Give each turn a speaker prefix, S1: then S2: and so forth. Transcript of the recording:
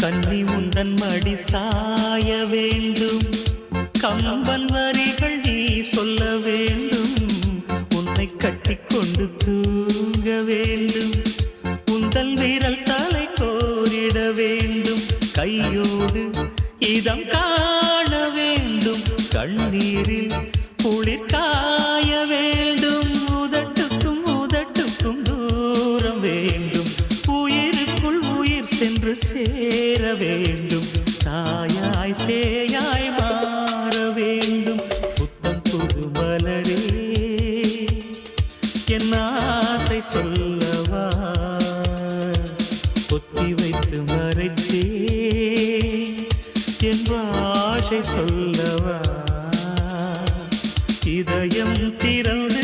S1: கன்னி முந்தன் மடி சாய வேண்டும், கம்பன் வரிகள் நீ சொல்ல வேண்டும், உன்னை கட்டிக்கொண்டு தூங்க வேண்டும், உந்தல் விரல் தலை கோரிட வேண்டும், கையோடு இதம் காண வேண்டும், கண்ணீரில் குளிர் காய வேண்டும், உதட்டுக்கும் உதட்டுக்கும் தூரம் வேண்டும், உயிருக்குள் உயிர் சென்று சேர வேண்டும், தாயாய் சேயாய் மாற வேண்டும். புத்தம் புது மலரே என் ஆசை சொல்லவா, பொத்தி வைத்து மறைத்தே என் பாஷை சொல்லவா, இதயம் திறந்து